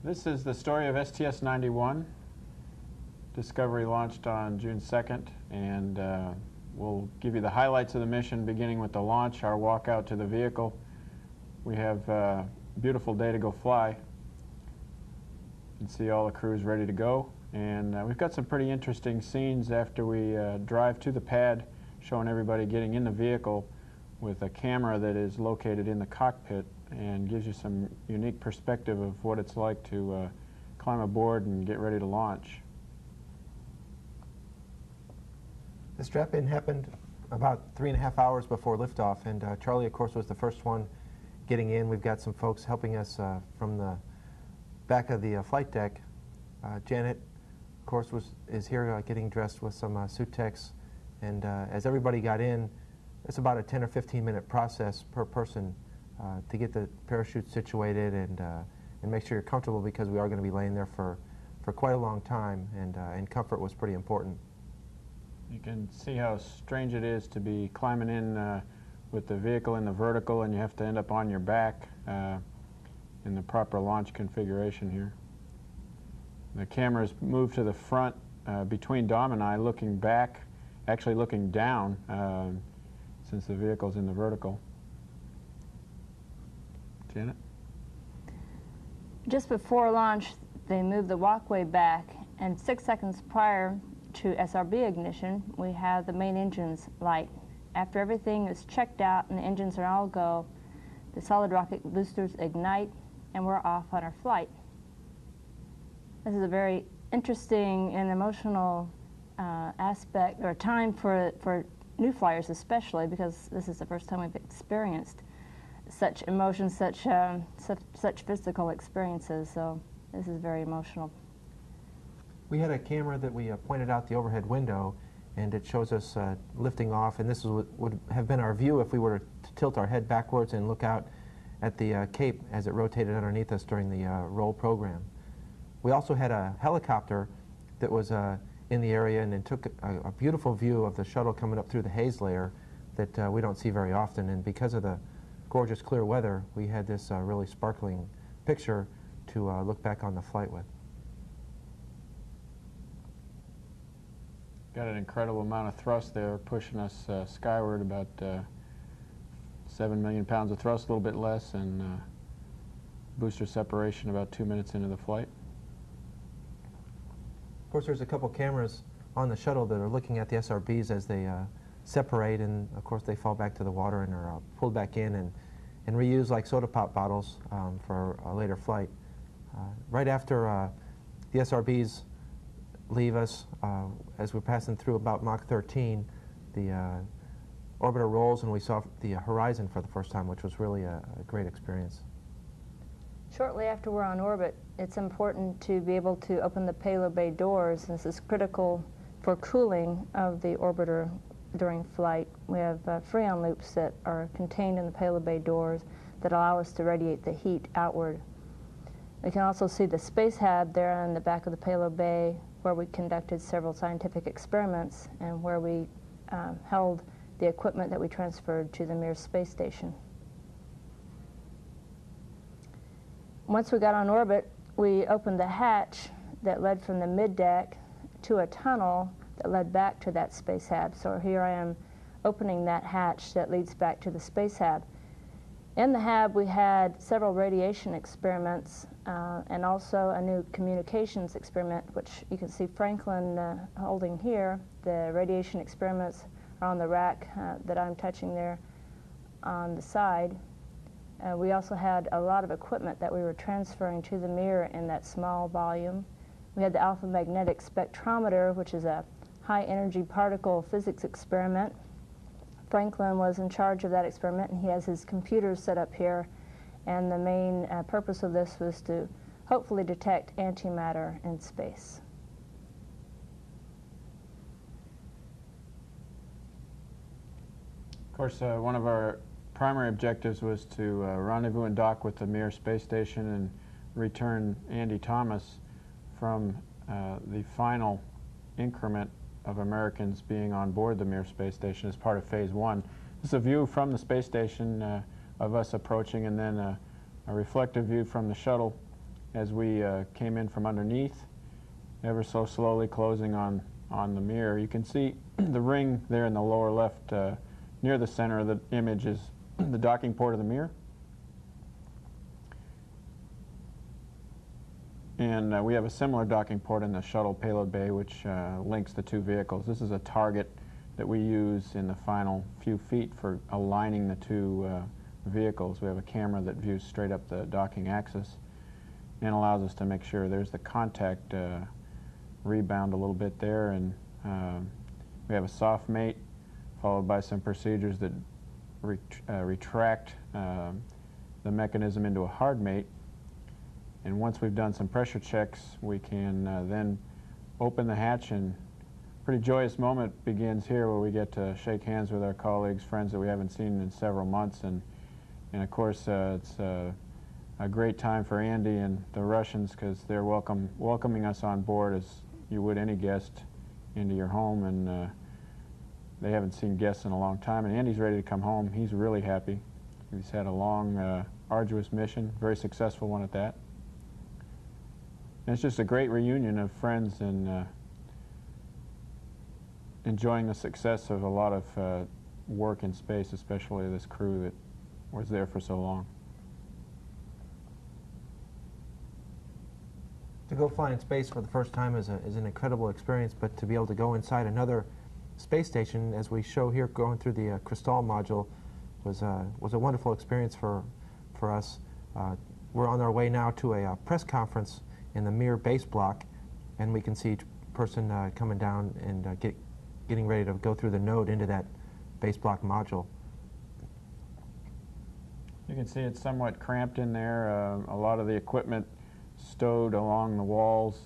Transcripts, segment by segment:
This is the story of STS-91. Discovery launched on June 2nd, and we'll give you the highlights of the mission, beginning with the launch, our walk out to the vehicle. We have a beautiful day to go fly. You can see all the crews ready to go, and we've got some pretty interesting scenes after we drive to the pad, showing everybody getting in the vehicle with a camera that is located in the cockpit and gives you some unique perspective of what it's like to climb aboard and get ready to launch. The strap-in happened about 3.5 hours before liftoff, and Charlie, of course, was the first one getting in. We've got some folks helping us from the back of the flight deck. Janet, of course, is here getting dressed with some suit techs, and as everybody got in, it's about a 10 or 15-minute process per person to get the parachute situated and make sure you're comfortable, because we are going to be laying there for quite a long time, and comfort was pretty important. You can see how strange it is to be climbing in with the vehicle in the vertical, and you have to end up on your back in the proper launch configuration here. The camera's moved to the front between Dom and I, looking back, actually looking down, since the vehicle's in the vertical. Janet? Just before launch, they moved the walkway back, and 6 seconds prior to SRB ignition, we have the main engines light. After everything is checked out and the engines are all go, the solid rocket boosters ignite, and we're off on our flight. This is a very interesting and emotional aspect, or time for new flyers especially, because this is the first time we've experienced such emotions, such physical experiences, so this is very emotional. We had a camera that we pointed out the overhead window, and it shows us lifting off, and this would have been our view if we were to tilt our head backwards and look out at the Cape as it rotated underneath us during the roll program. We also had a helicopter that was in the area, and it took a beautiful view of the shuttle coming up through the haze layer that we don't see very often, and because of the gorgeous clear weather, we had this really sparkling picture to look back on the flight with. Got an incredible amount of thrust there, pushing us skyward, about 7 million pounds of thrust, a little bit less, and booster separation about 2 minutes into the flight. Of course, there's a couple cameras on the shuttle that are looking at the SRBs as they separate, and of course they fall back to the water and are pulled back in and reused like soda pop bottles for a later flight. Right after the SRBs leave us, as we're passing through about Mach 13, the orbiter rolls and we saw the horizon for the first time, which was really a great experience. Shortly after we're on orbit, it's important to be able to open the payload bay doors. This is critical for cooling of the orbiter during flight. We have Freon loops that are contained in the payload bay doors that allow us to radiate the heat outward. We can also see the space hab there in the back of the payload bay, where we conducted several scientific experiments and where we held the equipment that we transferred to the Mir space station. Once we got on orbit, we opened the hatch that led from the mid-deck to a tunnel that led back to that space hab. So here I am opening that hatch that leads back to the space hab. In the hab, we had several radiation experiments and also a new communications experiment, which you can see Franklin holding here. The radiation experiments are on the rack that I'm touching there on the side. We also had a lot of equipment that we were transferring to the Mir in that small volume. We had the alpha magnetic spectrometer, which is a high-energy particle physics experiment. Franklin was in charge of that experiment, and he has his computers set up here, and the main purpose of this was to hopefully detect antimatter in space. Of course, one of our primary objectives was to rendezvous and dock with the Mir space station and return Andy Thomas from the final increment of Americans being on board the Mir space station as part of Phase 1. This is a view from the space station of us approaching, and then a reflective view from the shuttle as we came in from underneath, ever so slowly closing on the mirror. You can see the ring there in the lower left near the center of the image is the docking port of the mirror. And we have a similar docking port in the shuttle payload bay, which links the two vehicles. This is a target that we use in the final few feet for aligning the two vehicles. We have a camera that views straight up the docking axis and allows us to make sure there's the contact rebound a little bit there. And we have a soft mate followed by some procedures that retract the mechanism into a hard mate. And once we've done some pressure checks, we can then open the hatch, and a pretty joyous moment begins here where we get to shake hands with our colleagues, friends that we haven't seen in several months. And of course, it's a great time for Andy and the Russians, because they're welcoming us on board as you would any guest into your home. And they haven't seen guests in a long time. And Andy's ready to come home. He's really happy. He's had a long, arduous mission, very successful one at that. And it's just a great reunion of friends and enjoying the success of a lot of work in space, especially this crew that was there for so long. To go fly in space for the first time is an incredible experience, but to be able to go inside another space station, as we show here going through the Crystal module, was a wonderful experience for us. We're on our way now to a press conference in the Mir base block, and we can see each person coming down and getting ready to go through the node into that base block module. You can see it's somewhat cramped in there. A lot of the equipment stowed along the walls,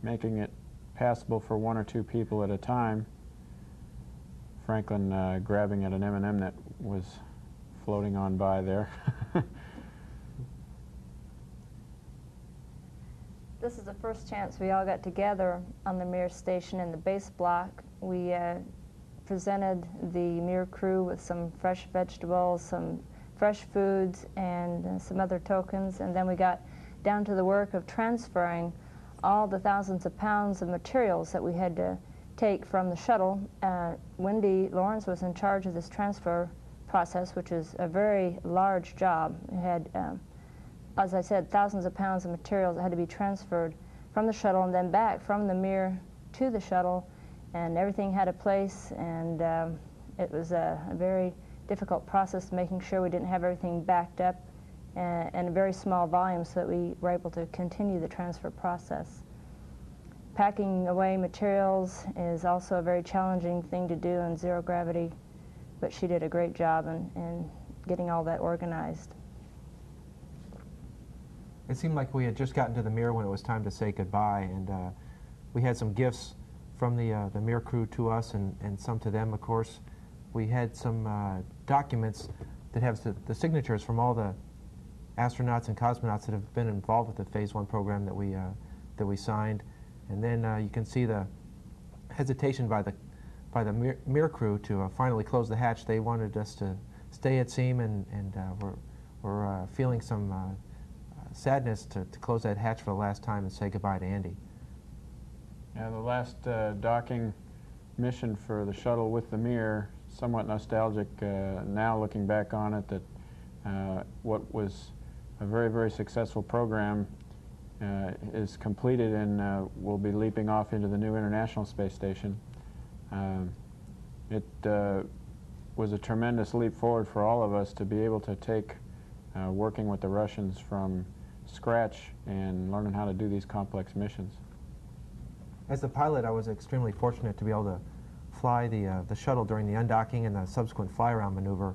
making it passable for one or two people at a time. Franklin grabbing at an M&M that was floating on by there. This is the first chance we all got together on the Mir station in the base block. We presented the Mir crew with some fresh vegetables, some fresh foods, and some other tokens, and then we got down to the work of transferring all the thousands of pounds of materials that we had to take from the shuttle. Wendy Lawrence was in charge of this transfer process, which is a very large job. It had, as I said, thousands of pounds of materials that had to be transferred from the shuttle and then back from the Mir to the shuttle, and everything had a place, and it was a very difficult process, making sure we didn't have everything backed up in a very small volume so that we were able to continue the transfer process. Packing away materials is also a very challenging thing to do in zero gravity, but she did a great job in getting all that organized. It seemed like we had just gotten to the Mir when it was time to say goodbye, and we had some gifts from the Mir crew to us and some to them, of course. We had some documents that have the signatures from all the astronauts and cosmonauts that have been involved with the Phase 1 program that we signed. And then you can see the hesitation by the Mir crew to finally close the hatch. They wanted us to stay at seam, and we're feeling some sadness to close that hatch for the last time and say goodbye to Andy. Yeah, the last docking mission for the shuttle with the Mir, somewhat nostalgic now looking back on it, that what was a very, very successful program is completed, and we'll be leaping off into the new International Space Station. It was a tremendous leap forward for all of us to be able to take working with the Russians from scratch and learning how to do these complex missions. As the pilot, I was extremely fortunate to be able to fly the shuttle during the undocking and the subsequent fly-around maneuver.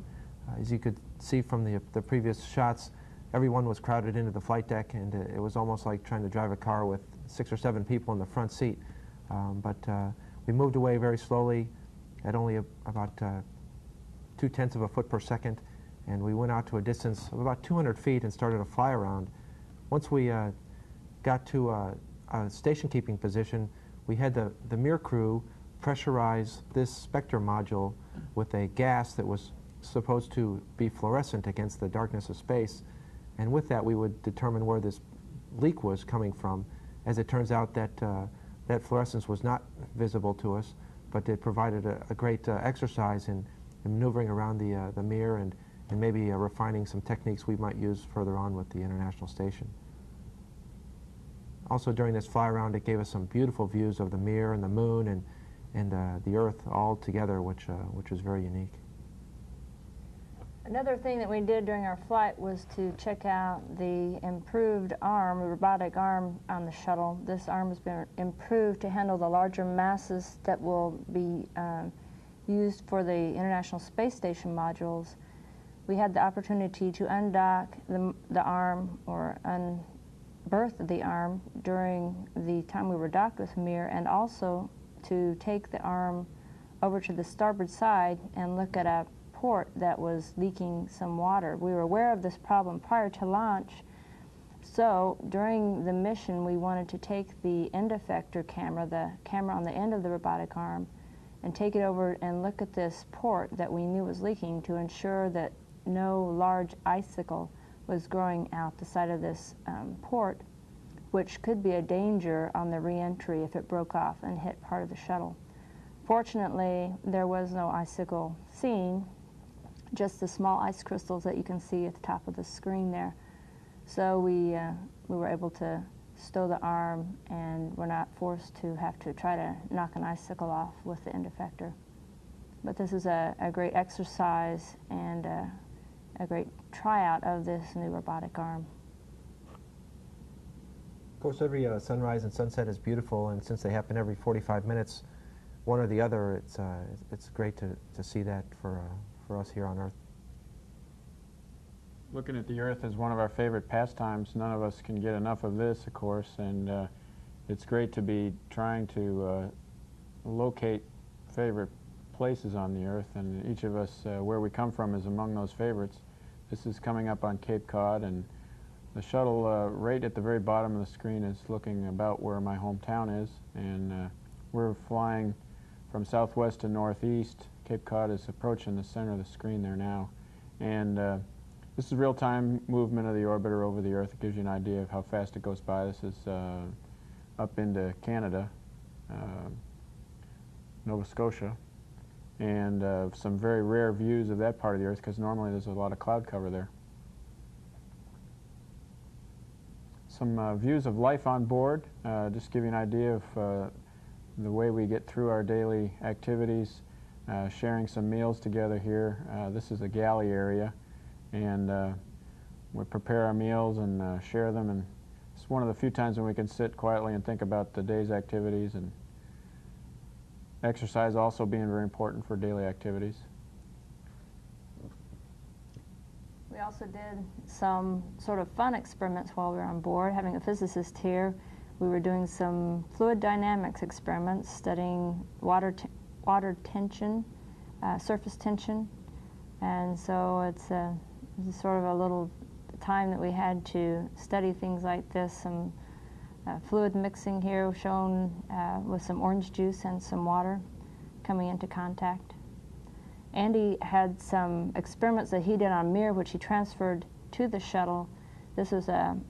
As you could see from the previous shots, everyone was crowded into the flight deck, and it was almost like trying to drive a car with 6 or 7 people in the front seat. But we moved away very slowly at only about 0.2 of a foot per second, and we went out to a distance of about 200 feet and started a fly-around. Once we got to a station-keeping position, we had the Mir crew pressurize this Spectre module with a gas that was supposed to be fluorescent against the darkness of space. And with that, we would determine where this leak was coming from. As it turns out, that that fluorescence was not visible to us, but it provided a great exercise in maneuvering around the mirror and maybe refining some techniques we might use further on with the International Station. Also, during this fly around, it gave us some beautiful views of the mirror and the moon and the Earth all together, which was very unique. Another thing that we did during our flight was to check out the improved arm, the robotic arm on the shuttle. This arm has been improved to handle the larger masses that will be used for the International Space Station modules. We had the opportunity to undock the arm or unberth the arm during the time we were docked with Mir, and also to take the arm over to the starboard side and look at a port that was leaking some water. We were aware of this problem prior to launch, so during the mission we wanted to take the end effector camera, the camera on the end of the robotic arm, and take it over and look at this port that we knew was leaking to ensure that no large icicle was growing out the side of this port, which could be a danger on the re-entry if it broke off and hit part of the shuttle. Fortunately, there was no icicle seen, just the small ice crystals that you can see at the top of the screen there. So we were able to stow the arm, and we're not forced to have to try to knock an icicle off with the end effector. But this is a great exercise and a great tryout of this new robotic arm. Of course, every sunrise and sunset is beautiful, and since they happen every 45 minutes, one or the other, it's great to see that for us here on Earth. Looking at the Earth is one of our favorite pastimes. None of us can get enough of this, of course, and it's great to be trying to locate favorite places on the Earth, and each of us, where we come from, is among those favorites. This is coming up on Cape Cod, and the shuttle right at the very bottom of the screen is looking about where my hometown is, and we're flying from southwest to northeast. Cape Cod is approaching the center of the screen there now, and this is real-time movement of the orbiter over the Earth. It gives you an idea of how fast it goes by. This is up into Canada, Nova Scotia, and some very rare views of that part of the Earth, because normally there's a lot of cloud cover there. Some views of life on board, just give you an idea of the way we get through our daily activities, sharing some meals together here. This is a galley area, and we prepare our meals and share them, and it's one of the few times when we can sit quietly and think about the day's activities, and exercise also being very important for daily activities. We also did some sort of fun experiments while we were on board. Having a physicist here, we were doing some fluid dynamics experiments, studying water tension, surface tension, and so it's sort of a little time that we had to study things like this. Some fluid mixing here shown with some orange juice and some water coming into contact. Andy had some experiments that he did on Mir, which he transferred to the shuttle. This was an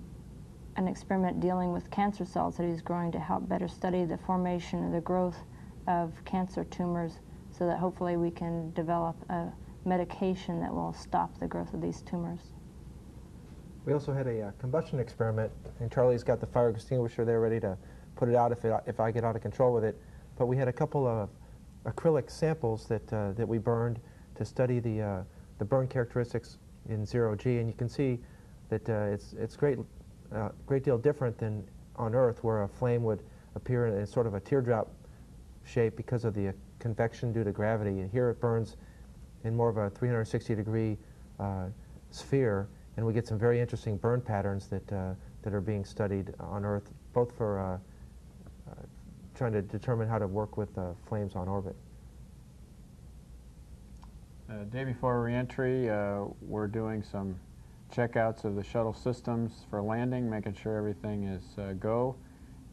experiment dealing with cancer cells that he's growing to help better study the formation and the growth of cancer tumors, so that hopefully we can develop a medication that will stop the growth of these tumors. We also had a combustion experiment, and Charlie's got the fire extinguisher there ready to put it out if I get out of control with it. But we had a couple of acrylic samples that we burned to study the burn characteristics in 0G, and you can see that it's great deal different than on Earth, where a flame would appear in sort of a teardrop shape because of the convection due to gravity. And here it burns in more of a 360-degree sphere, and we get some very interesting burn patterns that are being studied on Earth, both for trying to determine how to work with flames on orbit. Day before reentry, we're doing some checkouts of the shuttle systems for landing, making sure everything is go,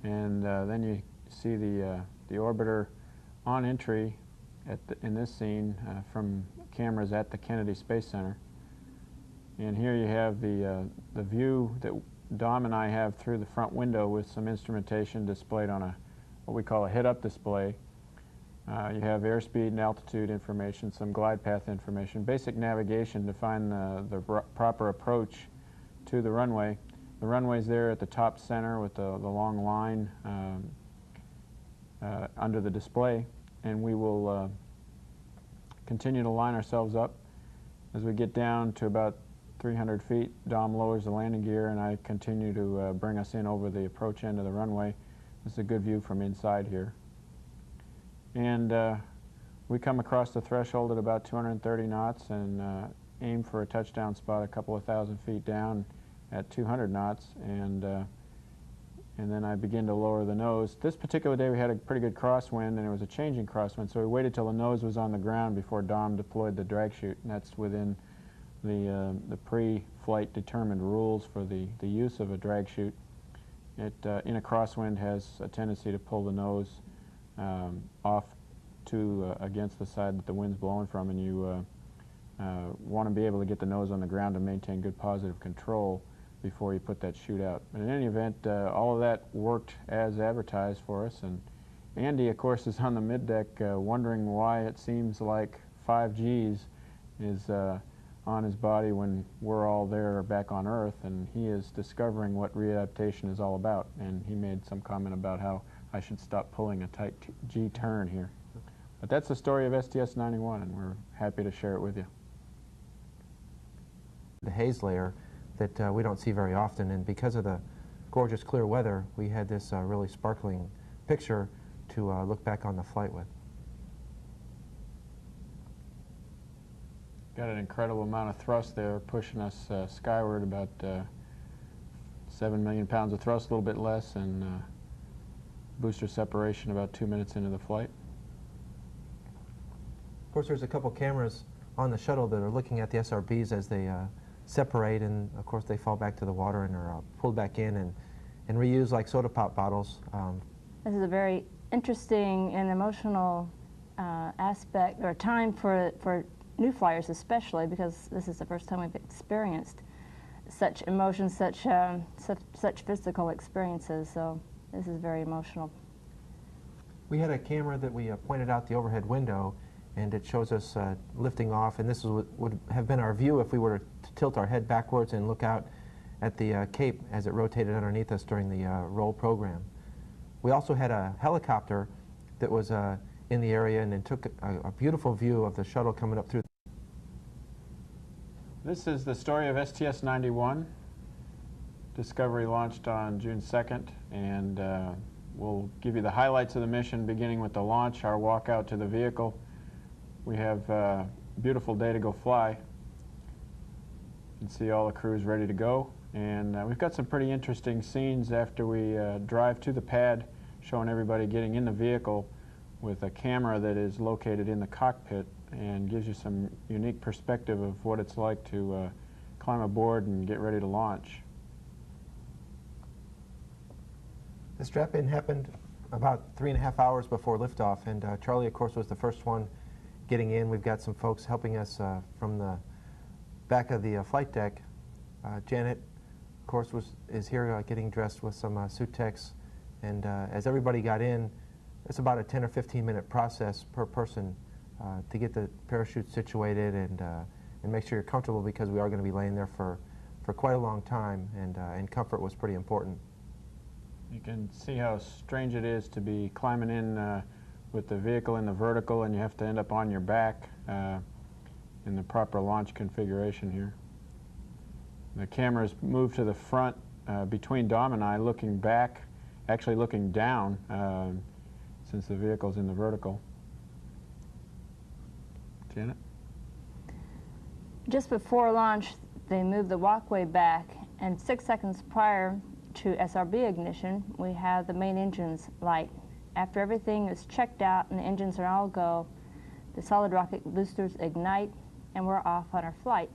and then you see the orbiter on entry in this scene from cameras at the Kennedy Space Center. And here you have the view that Dom and I have through the front window with some instrumentation displayed on what we call a head-up display. You have airspeed and altitude information, some glide path information, basic navigation to find the proper approach to the runway. The runway's there at the top center with the long line under the display, and we will continue to line ourselves up. As we get down to about 300 feet, Dom lowers the landing gear and I continue to bring us in over the approach end of the runway. This is a good view from inside here. And we come across the threshold at about 230 knots and aim for a touchdown spot a couple of thousand feet down at 200 knots, and then I begin to lower the nose. This particular day we had a pretty good crosswind, and it was a changing crosswind, so we waited till the nose was on the ground before Dom deployed the drag chute, and that's within the pre-flight determined rules for the use of a drag chute. It, in a crosswind, has a tendency to pull the nose off to against the side that the wind's blowing from, and you want to be able to get the nose on the ground to maintain good positive control before you put that chute out. But in any event, all of that worked as advertised for us, and Andy, of course, is on the middeck wondering why it seems like 5 Gs is on his body when we're all there back on Earth, and he is discovering what readaptation is all about, and he made some comment about how I should stop pulling a tight G turn here. But that's the story of STS-91, and we're happy to share it with you. The haze layer that we don't see very often, and because of the gorgeous clear weather, we had this really sparkling picture to look back on the flight with. Got an incredible amount of thrust there, pushing us skyward, about 7 million pounds of thrust, a little bit less, and booster separation about 2 minutes into the flight. Of course, there's a couple cameras on the shuttle that are looking at the SRBs as they separate, and of course they fall back to the water and are pulled back in and reused like soda pop bottles. This is a very interesting and emotional aspect, or time for new flyers especially, because this is the first time we've experienced such emotions, such physical experiences, so this is very emotional. We had a camera that we pointed out the overhead window, and it shows us lifting off, and this would have been our view if we were to tilt our head backwards and look out at the Cape as it rotated underneath us during the roll program. We also had a helicopter that was in the area, and it took a beautiful view of the shuttle coming up through. This is the story of STS-91. Discovery launched on June 2nd, and we'll give you the highlights of the mission, beginning with the launch, our walk out to the vehicle. We have a beautiful day to go fly. You can see all the crews ready to go, and we've got some pretty interesting scenes after we drive to the pad, showing everybody getting in the vehicle with a camera that is located in the cockpit and gives you some unique perspective of what it's like to climb aboard and get ready to launch. The strap-in happened about 3.5 hours before liftoff, and Charlie, of course, was the first one getting in. We've got some folks helping us from the back of the flight deck. Janet, of course, is here getting dressed with some suit techs, and as everybody got in, it's about a 10 or 15 minute process per person to get the parachute situated and make sure you're comfortable, because we are going to be laying there for quite a long time, and comfort was pretty important. You can see how strange it is to be climbing in with the vehicle in the vertical, and you have to end up on your back in the proper launch configuration here. The camera's moved to the front between Dom and I, looking back, actually looking down since the vehicle's in the vertical. Janet? Just before launch, they moved the walkway back, and 6 seconds prior to SRB ignition, we have the main engines light. After everything is checked out and the engines are all go, the solid rocket boosters ignite, and we're off on our flight.